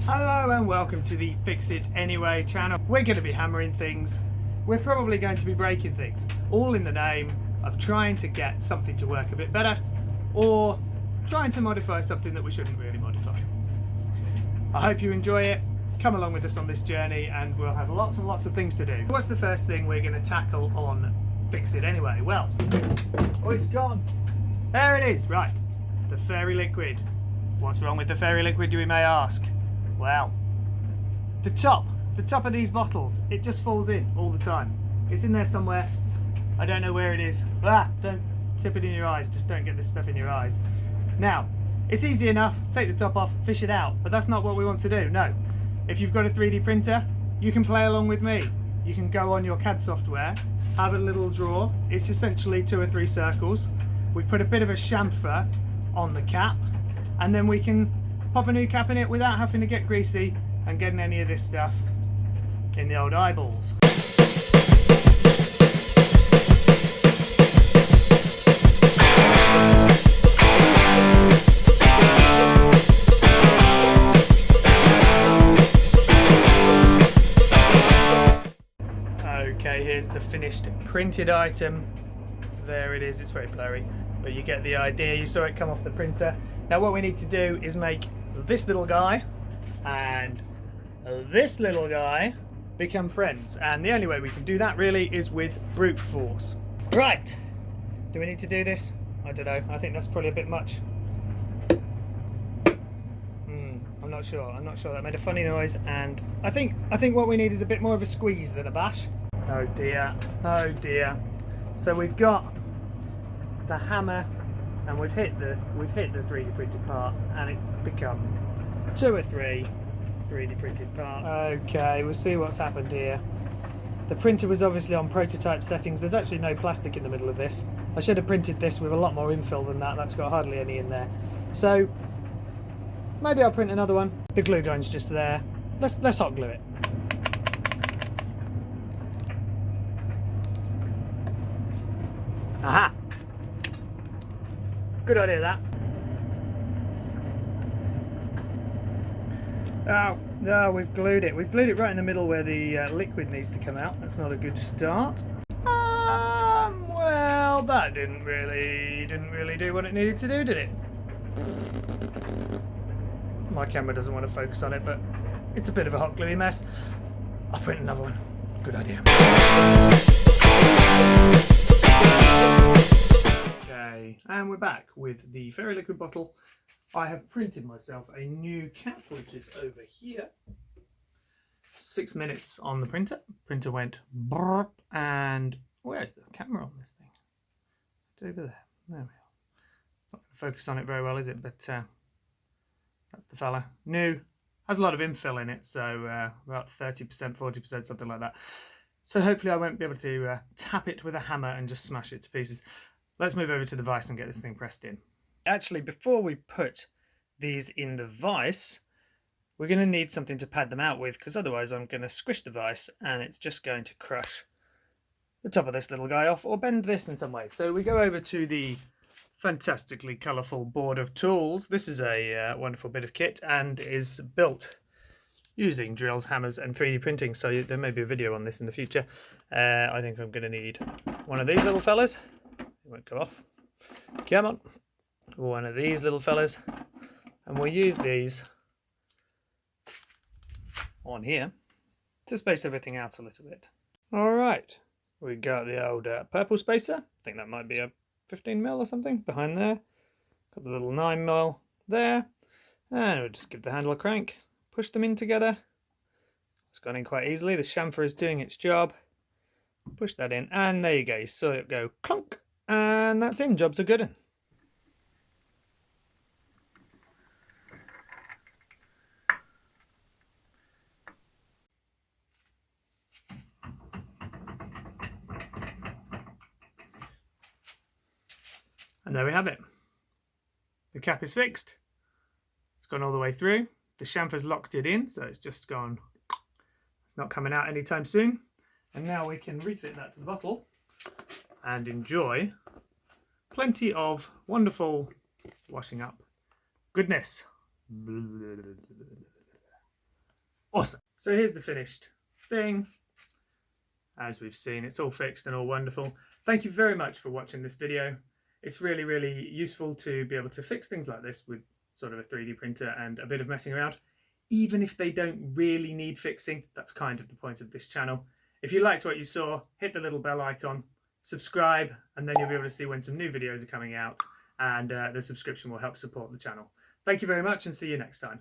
Hello and welcome to the Fix It Anyway channel. We're going to be hammering things. We're probably going to be breaking things, all in the name of trying to get something to work a bit better or trying to modify something that we shouldn't really modify. I hope you enjoy it. Come along with us on this journey and we'll have lots and lots of things to do. What's the first thing we're going to tackle on Fix It Anyway? Well, oh, it's gone. There it is, right. The fairy liquid. What's wrong with the fairy liquid, you may ask? Well, the top of these bottles, it just falls in all the time. It's in there somewhere. I don't know where it is. Don't tip it in your eyes. Just don't get this stuff in your eyes. Now, it's easy enough. Take the top off, fish it out. But that's not what we want to do. No. If you've got a 3D printer, you can play along with me. You can go on your CAD software, have a little drawer. It's essentially 2 or 3 circles. We've put a bit of a chamfer on the cap, and then we can pop a new cap in it without having to get greasy and getting any of this stuff in the old eyeballs. Okay, here's the finished printed item. There it is, it's very blurry, but you get the idea. You saw it come off the printer. Now what we need to do is make this little guy and this little guy become friends, and the only way we can do that really is with brute force. Right, do we need to do this? I don't know, I think that's probably a bit much. I'm not sure, that made a funny noise, and I think what we need is a bit more of a squeeze than a bash. Oh dear, oh dear. So we've got the hammer and we've hit the 3D printed part, and it's become 2 or 3 3D printed parts. Okay, we'll see what's happened here. The printer was obviously on prototype settings. There's actually no plastic in the middle of this. I should have printed this with a lot more infill than that. That's got hardly any in there. So maybe I'll print another one. The glue gun's just there. Let's hot glue it. Aha! Good idea, that. Oh, no, we've glued it. We've glued it right in the middle where the liquid needs to come out. That's not a good start. Well, that didn't really do what it needed to do, did it? My camera doesn't want to focus on it, but it's a bit of a hot gluey mess. I'll print another one. Good idea. Okay, and we're back with the fairy liquid bottle. I have printed myself a new cap, which is over here. 6 minutes on the printer. Printer went brrr, and where's the camera on this thing? It's over there. There we are. Not going to focus on it very well, is it? But that's the fella. New. Has a lot of infill in it, so about 30%, 40%, something like that. So hopefully I won't be able to tap it with a hammer and just smash it to pieces. Let's move over to the vise and get this thing pressed in. Actually, before we put these in the vise, we're going to need something to pad them out with, because otherwise I'm going to squish the vise and it's just going to crush the top of this little guy off or bend this in some way. So we go over to the fantastically colourful board of tools. This is a wonderful bit of kit and is built using drills, hammers and 3D printing, so there may be a video on this in the future. I think I'm going to need one of these little fellas. It won't go off. Come on. One of these little fellas, and we'll use these on here to space everything out a little bit. Alright, we got the old purple spacer. I think that might be a 15mm or something behind there. Got the little 9mm there, and we'll just give the handle a crank, push them in together. It's gone in quite easily. The chamfer is doing its job. Push that in, and there you go. You saw it go clunk, and that's in. Job's a good one. And there we have it. The cap is fixed. It's gone all the way through. The chamfer's locked it in, so it's just gone. It's not coming out anytime soon. And now we can refit that to the bottle and enjoy plenty of wonderful washing up goodness. Awesome. So here's the finished thing. As we've seen, it's all fixed and all wonderful. Thank you very much for watching this video. It's really, really useful to be able to fix things like this with sort of a 3D printer and a bit of messing around. Even if they don't really need fixing, that's kind of the point of this channel. If you liked what you saw, hit the little bell icon, subscribe, and then you'll be able to see when some new videos are coming out, and the subscription will help support the channel. Thank you very much and see you next time.